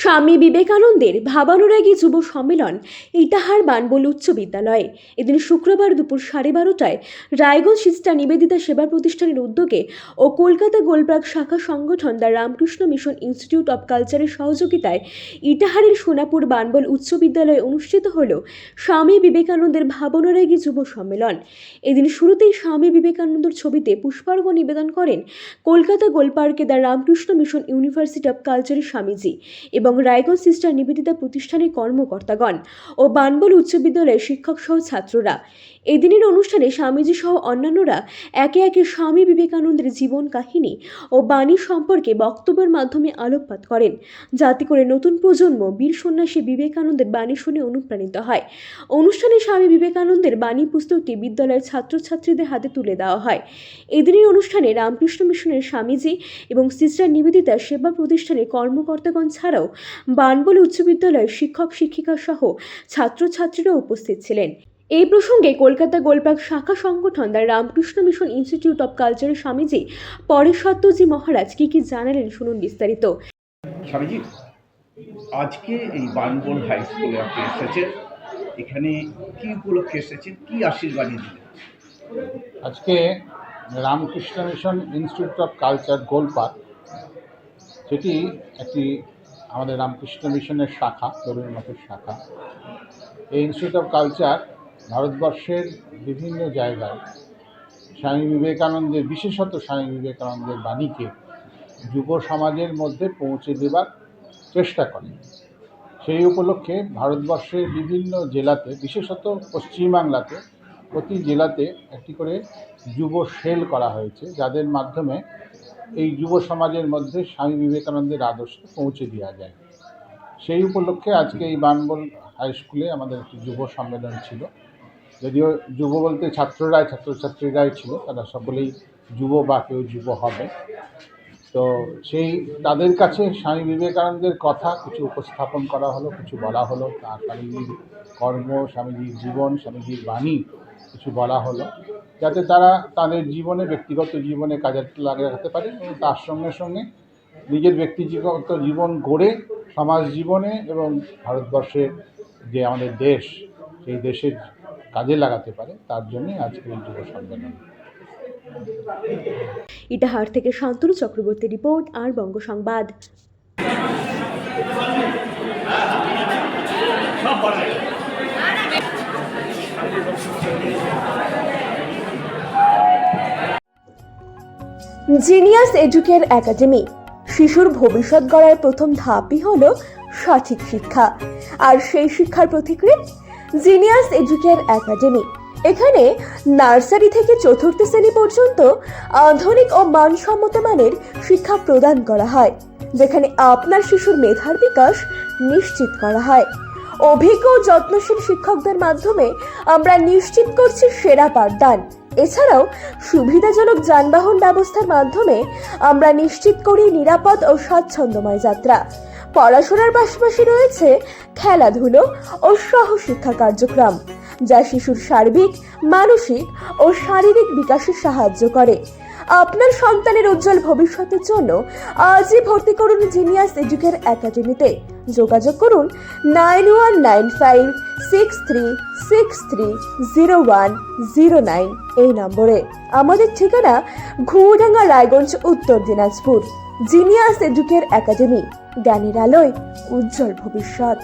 স্বামী বিবেকানন্দের ভাবানুরাগী যুব সম্মেলন ইটাহার বানবল উচ্চ বিদ্যালয়ে এদিন শুক্রবার দুপুর 12:30টায় রায়গঞ্জ সিস্টার নিবেদিতা সেবা প্রতিষ্ঠানের উদ্যোগে ও কলকাতা গোলবাগ শাখা সংগঠন the Ramakrishna mission institute of কালচারের সহযোগিতায় ইটাহারের সোনাপুর বানবল উচ্চ বিদ্যালয়ে অনুষ্ঠিত হল স্বামী বিবেকানন্দের ভাবানুরাগী যুব সম্মেলন। এদিন শুরুতেই স্বামী বিবেকানন্দের ছবিতে পুষ্পার্ঘ্য নিবেদন করেন কলকাতা গোলপার্কে the Ramakrishna mission university of কালচারের স্বামীজি এবং রায়গঞ্জ সিস্টার নিবেদিতা প্রতিষ্ঠানের কর্মকর্তাগণ ও বানবল উচ্চ বিদ্যালয়ের শিক্ষক সহ ছাত্ররা। এদিনের অনুষ্ঠানে স্বামীজি সহ অন্যান্যরা একে একে স্বামী বিবেকানন্দের জীবন কাহিনী ও বাণী সম্পর্কে বক্তব্যের মাধ্যমে আলোকপাত করেন, যাতে করে নতুন প্রজন্ম বীর সন্ন্যাসী বিবেকানন্দের বাণী শুনে অনুপ্রাণিত হয়। অনুষ্ঠানে স্বামী বিবেকানন্দের বাণী পুস্তকটি বিদ্যালয়ের ছাত্রছাত্রীদের হাতে তুলে দেওয়া হয়। এদিনের অনুষ্ঠানে রামকৃষ্ণ মিশনের স্বামীজি এবং সিস্টার নিবেদিতা সেবা প্রতিষ্ঠানের কর্মকর্তাগণ ছাড়াও বানবল উচ্চ বিদ্যালয়ের শিক্ষক শিক্ষিকা সহ ছাত্রছাত্রীরা উপস্থিত ছিলেন। এই প্রসঙ্গে কলকাতা গোলবাগ শাখা সংগঠন the Ramakrishna mission institute of কালচারের স্বামীজি পরেশত্তজি মহারাজ কি জানালেন, শুনুন বিস্তারিত। স্বামীজি, আজকে এই বানবল হাই স্কুলে আপনি এসেছেন, এখানে কি উপলক্ষে এসেছেন, কি আশীর্বাদ দিলেন? আজকে Ramakrishna mission institute of culture Golpark, যেটি একটি আমাদের রামকৃষ্ণ মিশনের শাখা, তরুণ মঠের শাখা। এই ইনস্টিটিউট অফ কালচার ভারতবর্ষের বিভিন্ন জায়গায় স্বামী বিবেকানন্দের, বিশেষত স্বামী বিবেকানন্দের বাণীকে যুব সমাজের মধ্যে পৌঁছে দেবার চেষ্টা করে। সেই উপলক্ষে ভারতবর্ষের বিভিন্ন জেলাতে, বিশেষত পশ্চিমবাংলাতে প্রতি জেলাতে একটি করে যুব সেল করা হয়েছে, যাদের মাধ্যমে এই যুব সমাজের মধ্যে স্বামী বিবেকানন্দের আদর্শ পৌঁছে দেওয়া যায়। সেই উপলক্ষে আজকে এই বানবল হাই স্কুলে আমাদের একটি যুব সম্মেলন ছিল। যদিও যুব বলতে ছাত্রছাত্রীরাই ছিল, তারা সকলেই যুব বা কেউ যুব হবে। তো সেই তাদের কাছে স্বামী বিবেকানন্দের কথা কিছু উপস্থাপন করা হলো, কিছু বলা হলো, তার স্বামীজির কর্ম, স্বামীজির জীবন, স্বামীজির বাণী কিছু বলা হলো, যাতে তারা তাদের জীবনে, ব্যক্তিগত জীবনে কাজে লাগাতে পারে এবং তার সঙ্গে সঙ্গে নিজের ব্যক্তিগত জীবন গড়ে সমাজ জীবনে এবং ভারতবর্ষের যে আমাদের দেশ, সেই দেশের কাজে লাগাতে পারে, তার জন্যই আজকে এই যুব সম্মেলন। ইটাহার থেকে শান্তনু চক্রবর্তী রিপোর্ট, আর বঙ্গ সংবাদ। জিনিয়াস এডুকের একাডেমি। শিশুর ভবিষ্যৎ গড়ার প্রথম ধাপই হলো সঠিক শিক্ষা, আর সেই শিক্ষার প্রতিক্রিয়া জিনিয়াস এডুকের একাডেমি। এখানে নার্সারি থেকে চতুর্থ শ্রেণী পর্যন্ত আধুনিক ও মানসম্মত মানের শিক্ষা প্রদান করা হয়, যেখানে আপনার শিশুর মেধার বিকাশ নিশ্চিত করা হয়। অভিজ্ঞ ও যত্নশীল শিক্ষকদের মাধ্যমে আমরা নিশ্চিত করছি সেরা পাঠদান। এছাড়াও সুবিধাজনক যানবাহন ব্যবস্থার মাধ্যমে আমরা নিশ্চিত করি নিরাপদ ও স্বাচ্ছন্দ্যময় যাত্রা। পড়াশোনার পাশাপাশি রয়েছে খেলাধুলো ও সহশিক্ষা কার্যক্রম, যা শিশুর সার্বিক, মানসিক ও শারীরিক বিকাশে সাহায্য করে। আপনার সন্তানের উজ্জ্বল ভবিষ্যতের জন্য আজই ভর্তি করুন জিনিয়াস এডুকের একাডেমিতে। যোগাযোগ করুন 919563630109 এই নম্বরে। আমাদের ঠিকানা ঘুমডাঙ্গা, রায়গঞ্জ, উত্তর দিনাজপুর। জিনিয়াস এডুকের একাডেমি, জ্ঞানের আলোয় উজ্জ্বল ভবিষ্যৎ।